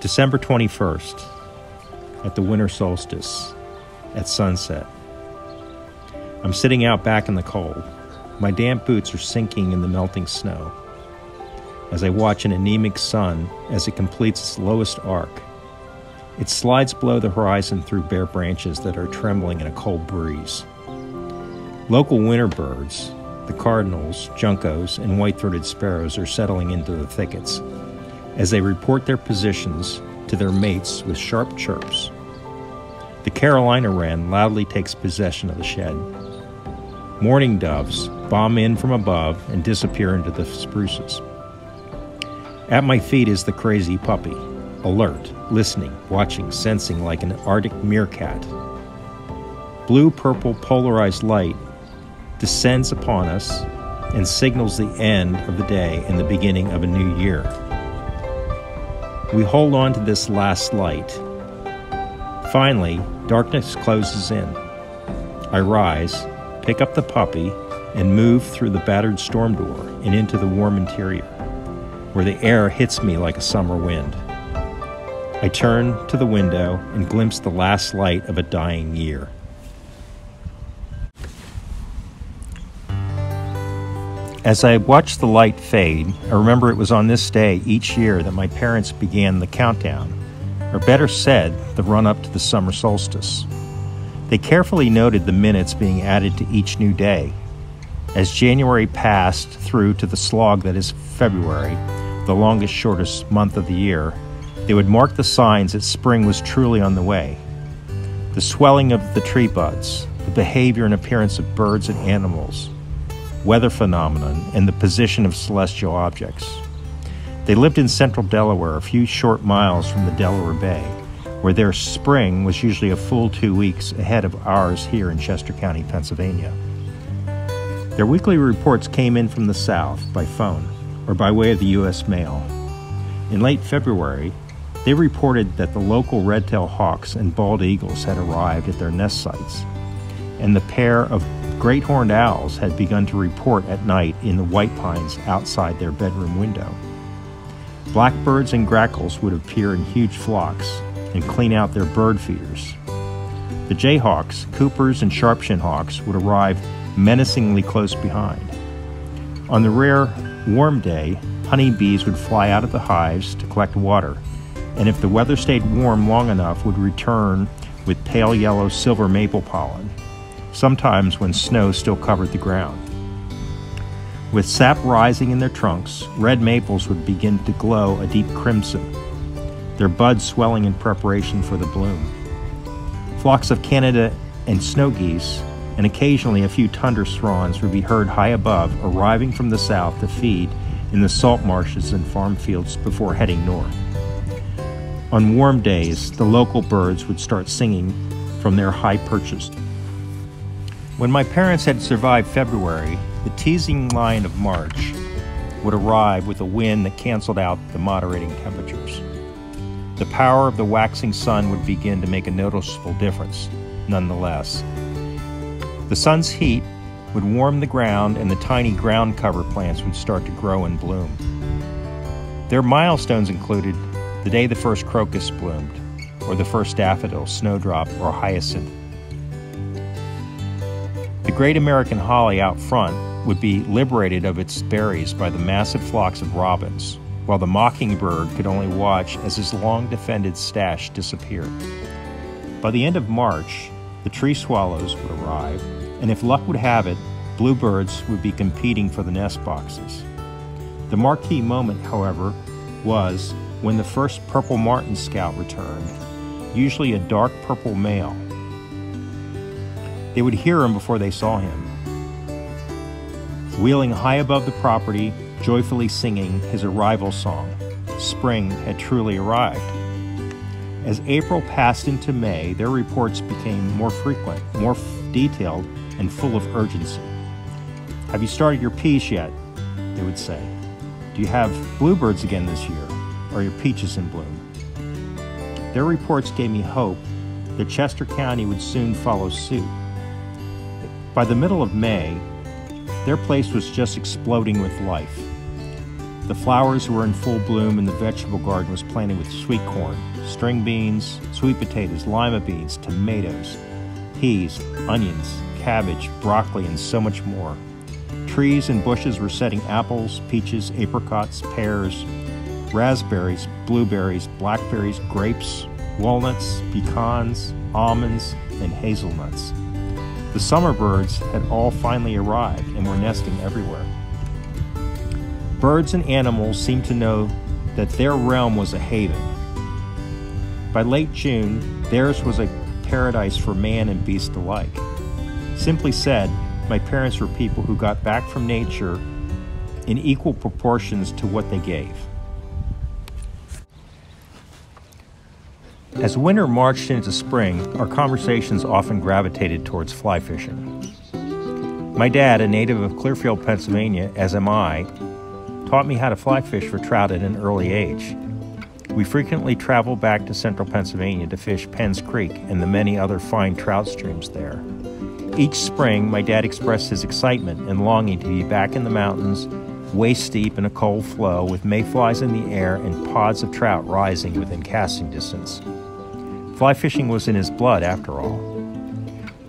December 21st, at the winter solstice, at sunset. I'm sitting out back in the cold. My damp boots are sinking in the melting snow. As I watch an anemic sun as it completes its lowest arc, it slides below the horizon through bare branches that are trembling in a cold breeze. Local winter birds, the cardinals, juncos, and white-throated sparrows are settling into the thickets as they report their positions to their mates with sharp chirps. The Carolina wren loudly takes possession of the shed. Mourning doves bomb in from above and disappear into the spruces. At my feet is the crazy puppy, alert, listening, watching, sensing like an Arctic meerkat. Blue-purple polarized light descends upon us and signals the end of the day and the beginning of a new year. We hold on to this last light. Finally, darkness closes in. I rise, pick up the puppy, and move through the battered storm door and into the warm interior, where the air hits me like a summer wind. I turn to the window and glimpse the last light of a dying year. As I watched the light fade, I remember it was on this day each year that my parents began the countdown, or better said, the run-up to the summer solstice. They carefully noted the minutes being added to each new day. As January passed through to the slog that is February, the longest, shortest month of the year, they would mark the signs that spring was truly on the way. The swelling of the tree buds, the behavior and appearance of birds and animals, weather phenomenon, and the position of celestial objects. They lived in central Delaware, a few short miles from the Delaware Bay, where their spring was usually a full 2 weeks ahead of ours here in Chester County, Pennsylvania. Their weekly reports came in from the south by phone or by way of the U.S. mail. In late February, they reported that the local red-tailed hawks and bald eagles had arrived at their nest sites, and the pair of great horned owls had begun to report at night in the white pines outside their bedroom window. Blackbirds and grackles would appear in huge flocks and clean out their bird feeders. The jayhawks, coopers, and sharpshin hawks would arrive menacingly close behind. On the rare warm day, honeybees would fly out of the hives to collect water, and if the weather stayed warm long enough, would return with pale yellow silver maple pollen, sometimes when snow still covered the ground. With sap rising in their trunks, red maples would begin to glow a deep crimson, their buds swelling in preparation for the bloom. Flocks of Canada and snow geese, and occasionally a few tundra swans would be heard high above, arriving from the south to feed in the salt marshes and farm fields before heading north. On warm days, the local birds would start singing from their high perches. When my parents had survived February, the teasing line of March would arrive with a wind that canceled out the moderating temperatures. The power of the waxing sun would begin to make a noticeable difference, nonetheless. The sun's heat would warm the ground, and the tiny ground cover plants would start to grow and bloom. Their milestones included the day the first crocus bloomed, or the first daffodil, snowdrop, or hyacinth. The great American holly out front would be liberated of its berries by the massive flocks of robins, while the mockingbird could only watch as his long-defended stash disappeared. By the end of March, the tree swallows would arrive, and if luck would have it, bluebirds would be competing for the nest boxes. The marquee moment, however, was when the first purple martin scout returned, usually a dark purple male. They would hear him before they saw him, wheeling high above the property, joyfully singing his arrival song. Spring had truly arrived. As April passed into May, their reports became more frequent, more detailed, and full of urgency. "Have you started your peas yet?" they would say. "Do you have bluebirds again this year? Are your peaches in bloom?" Their reports gave me hope that Chester County would soon follow suit. By the middle of May, their place was just exploding with life. The flowers were in full bloom and the vegetable garden was planted with sweet corn, string beans, sweet potatoes, lima beans, tomatoes, peas, onions, cabbage, broccoli, and so much more. Trees and bushes were setting apples, peaches, apricots, pears, raspberries, blueberries, blackberries, grapes, walnuts, pecans, almonds, and hazelnuts. The summer birds had all finally arrived and were nesting everywhere. Birds and animals seemed to know that their realm was a haven. By late June, theirs was a paradise for man and beast alike. Simply said, my parents were people who got back from nature in equal proportions to what they gave. As winter marched into spring, our conversations often gravitated towards fly fishing. My dad, a native of Clearfield, Pennsylvania, as am I, taught me how to fly fish for trout at an early age. We frequently traveled back to central Pennsylvania to fish Penn's Creek and the many other fine trout streams there. Each spring, my dad expressed his excitement and longing to be back in the mountains, waist deep in a cold flow, with mayflies in the air and pods of trout rising within casting distance. Fly fishing was in his blood, after all.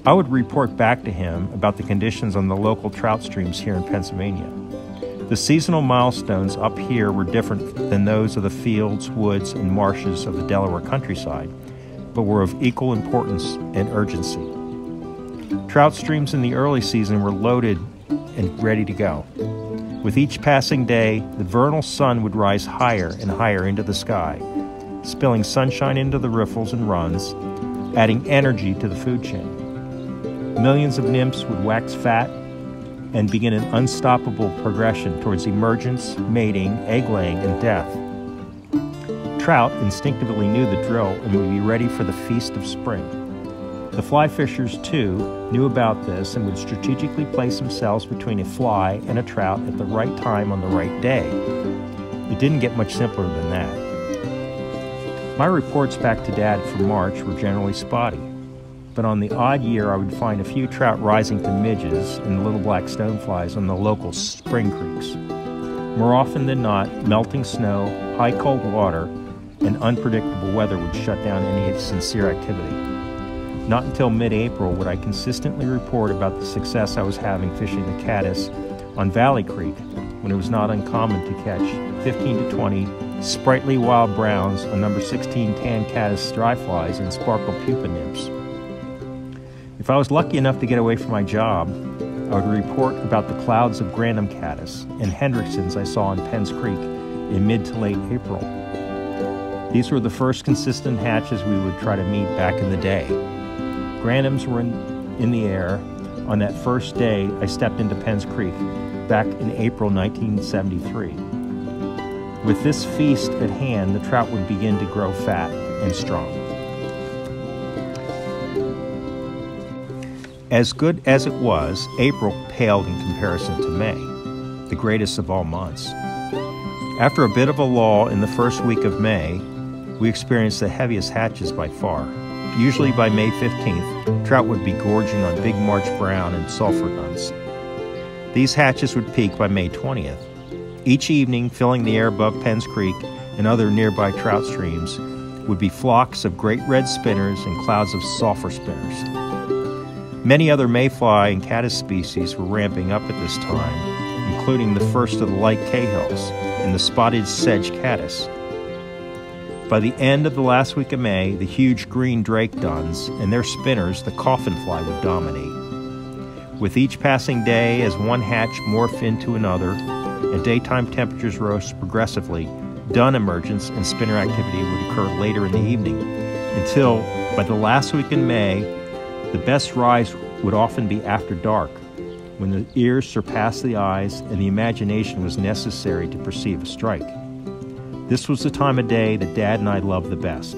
I would report back to him about the conditions on the local trout streams here in Pennsylvania. The seasonal milestones up here were different than those of the fields, woods, and marshes of the Delaware countryside, but were of equal importance and urgency. Trout streams in the early season were loaded and ready to go. With each passing day, the vernal sun would rise higher and higher into the sky, spilling sunshine into the riffles and runs, adding energy to the food chain. Millions of nymphs would wax fat and begin an unstoppable progression towards emergence, mating, egg-laying, and death. Trout instinctively knew the drill and would be ready for the feast of spring. The fly fishers, too, knew about this and would strategically place themselves between a fly and a trout at the right time on the right day. It didn't get much simpler than that. My reports back to Dad for March were generally spotty, but on the odd year I would find a few trout rising to midges and little black stoneflies on the local spring creeks. More often than not, melting snow, high cold water, and unpredictable weather would shut down any sincere activity. Not until mid-April would I consistently report about the success I was having fishing the caddis on Valley Creek, when it was not uncommon to catch 15 to 20 sprightly wild browns on number 16 tan caddis dry flies and sparkle pupa nymphs. If I was lucky enough to get away from my job, I would report about the clouds of Grandam caddis and Hendricksons I saw in Penn's Creek in mid to late April. These were the first consistent hatches we would try to meet back in the day. Grandams were in the air on that first day I stepped into Penn's Creek back in April 1973. With this feast at hand, the trout would begin to grow fat and strong. As good as it was, April paled in comparison to May, the greatest of all months. After a bit of a lull in the first week of May, we experienced the heaviest hatches by far. Usually by May 15th, trout would be gorging on big March brown and sulfur nuns. These hatches would peak by May 20th. Each evening, filling the air above Penn's Creek and other nearby trout streams, would be flocks of great red spinners and clouds of sulfur spinners. Many other mayfly and caddis species were ramping up at this time, including the first of the light cahills and the spotted sedge caddis. By the end of the last week of May, the huge green drake duns and their spinners, the coffin fly, would dominate. With each passing day, as one hatch morphed into another, and daytime temperatures rose progressively, dun emergence and spinner activity would occur later in the evening, until, by the last week in May, the best rise would often be after dark, when the ears surpassed the eyes and the imagination was necessary to perceive a strike. This was the time of day that Dad and I loved the best,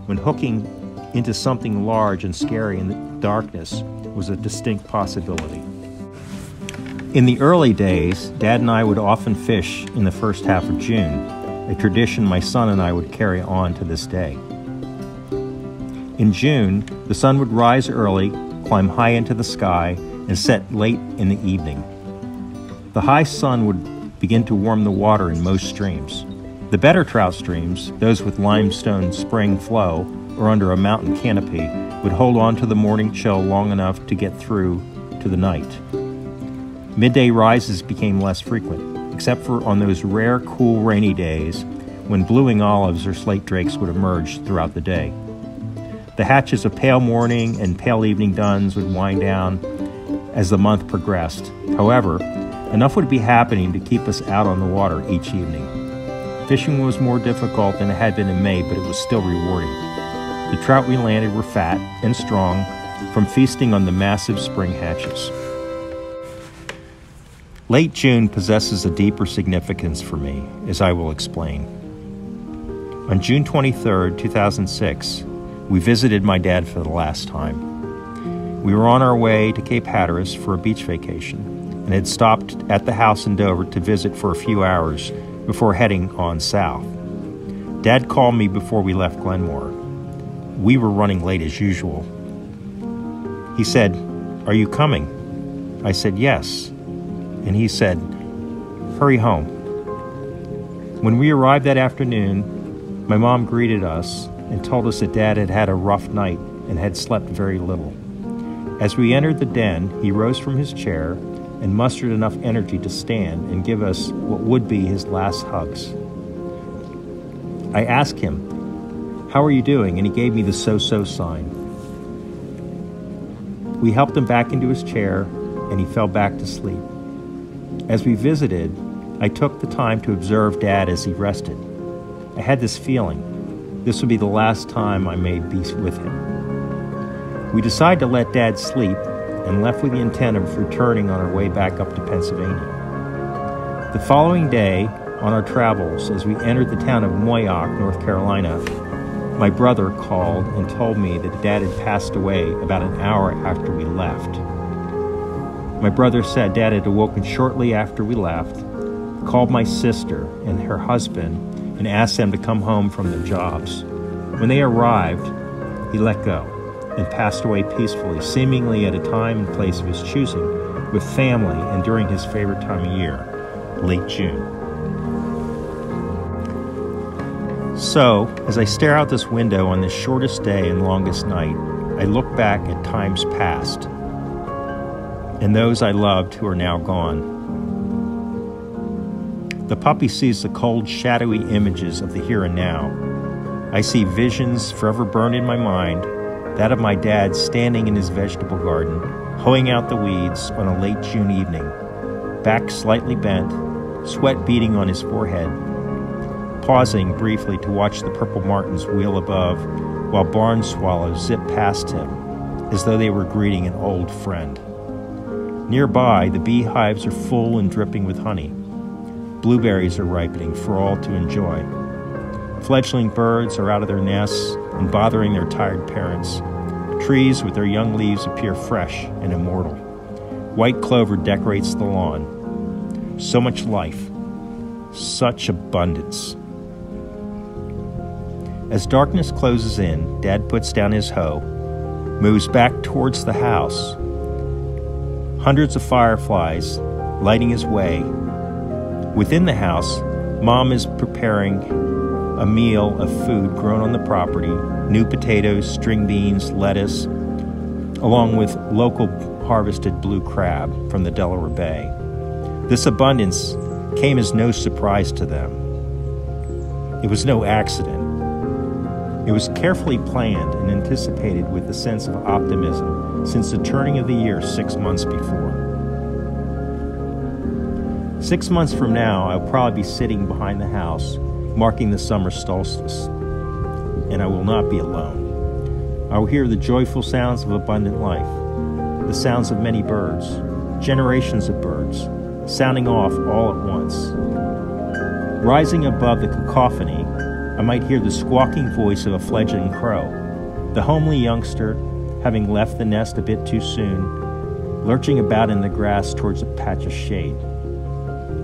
when hooking into something large and scary in the darkness was a distinct possibility. In the early days, Dad and I would often fish in the first half of June, a tradition my son and I would carry on to this day. In June, the sun would rise early, climb high into the sky, and set late in the evening. The high sun would begin to warm the water in most streams. The better trout streams, those with limestone spring flow or under a mountain canopy, would hold on to the morning chill long enough to get through to the night. Midday rises became less frequent, except for on those rare, cool, rainy days when blueing olives or slate drakes would emerge throughout the day. The hatches of pale morning and pale evening duns would wind down as the month progressed. However, enough would be happening to keep us out on the water each evening. Fishing was more difficult than it had been in May, but it was still rewarding. The trout we landed were fat and strong from feasting on the massive spring hatches. Late June possesses a deeper significance for me, as I will explain. On June 23, 2006, we visited my dad for the last time. We were on our way to Cape Hatteras for a beach vacation and had stopped at the house in Dover to visit for a few hours before heading on south. Dad called me before we left Glenmore. We were running late as usual. He said, "Are you coming?" I said, "Yes." And he said, "Hurry home." When we arrived that afternoon, my mom greeted us and told us that Dad had had a rough night and had slept very little. As we entered the den, he rose from his chair and mustered enough energy to stand and give us what would be his last hugs. I asked him, "How are you doing?" and he gave me the so-so sign. We helped him back into his chair and he fell back to sleep. As we visited, I took the time to observe Dad as he rested. I had this feeling this would be the last time I may be with him. We decided to let Dad sleep and left with the intent of returning on our way back up to Pennsylvania. The following day, on our travels, as we entered the town of Moyock, North Carolina, my brother called and told me that Dad had passed away about an hour after we left. My brother said Dad had awoken shortly after we left, called my sister and her husband, and asked them to come home from their jobs. When they arrived, he let go and passed away peacefully, seemingly at a time and place of his choosing, with family and during his favorite time of year, late June. So, as I stare out this window on this shortest day and longest night, I look back at times past and those I loved who are now gone. The puppy sees the cold, shadowy images of the here and now. I see visions forever burned in my mind, that of my dad standing in his vegetable garden, hoeing out the weeds on a late June evening, back slightly bent, sweat beading on his forehead, pausing briefly to watch the purple martins wheel above while barn swallows zip past him as though they were greeting an old friend. Nearby, the beehives are full and dripping with honey. Blueberries are ripening for all to enjoy. Fledgling birds are out of their nests and bothering their tired parents. Trees with their young leaves appear fresh and immortal. White clover decorates the lawn. So much life, such abundance. As darkness closes in, Dad puts down his hoe, moves back towards the house. Hundreds of fireflies lighting his way. Within the house, Mom is preparing a meal of food grown on the property, new potatoes, string beans, lettuce, along with local harvested blue crab from the Delaware Bay. This abundance came as no surprise to them. It was no accident. It was carefully planned and anticipated with a sense of optimism since the turning of the year 6 months before. 6 months from now, I'll probably be sitting behind the house, marking the summer solstice, and I will not be alone. I will hear the joyful sounds of abundant life, the sounds of many birds, generations of birds, sounding off all at once. Rising above the cacophony, I might hear the squawking voice of a fledgling crow, the homely youngster, having left the nest a bit too soon, lurching about in the grass towards a patch of shade.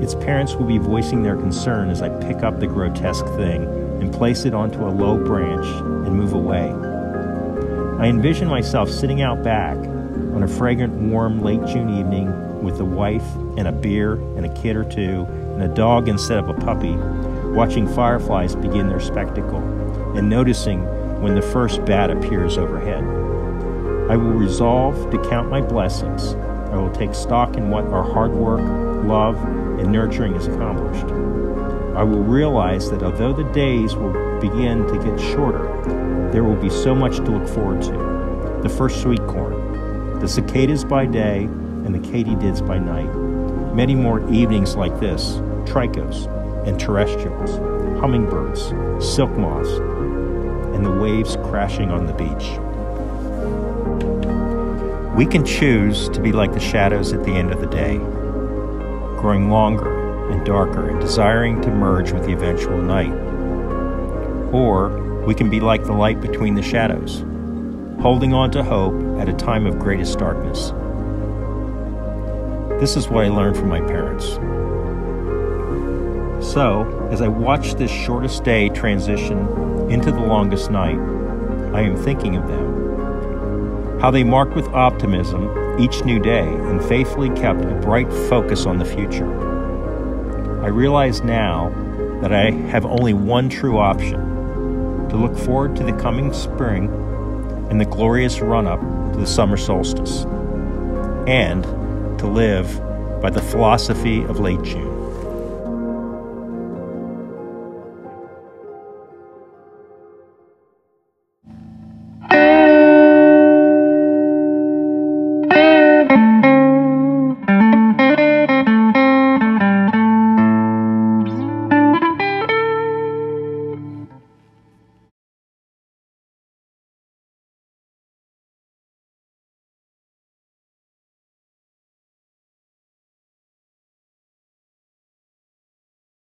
Its parents will be voicing their concern as I pick up the grotesque thing and place it onto a low branch and move away. I envision myself sitting out back on a fragrant, warm, late June evening with a wife and a beer and a kid or two and and a dog instead of a puppy, watching fireflies begin their spectacle, and noticing when the first bat appears overhead. I will resolve to count my blessings. I will take stock in what our hard work, love, and nurturing has accomplished. I will realize that although the days will begin to get shorter, there will be so much to look forward to. The first sweet corn, the cicadas by day, and the katydids by night. Many more evenings like this, tricos and terrestrials, hummingbirds, silk moths, and the waves crashing on the beach. We can choose to be like the shadows at the end of the day, growing longer and darker and desiring to merge with the eventual night. Or we can be like the light between the shadows, holding on to hope at a time of greatest darkness. This is what I learned from my parents. So, as I watch this shortest day transition into the longest night, I am thinking of them. How they marked with optimism each new day and faithfully kept a bright focus on the future. I realize now that I have only one true option: to look forward to the coming spring and the glorious run-up to the summer solstice, and to live by the philosophy of late June.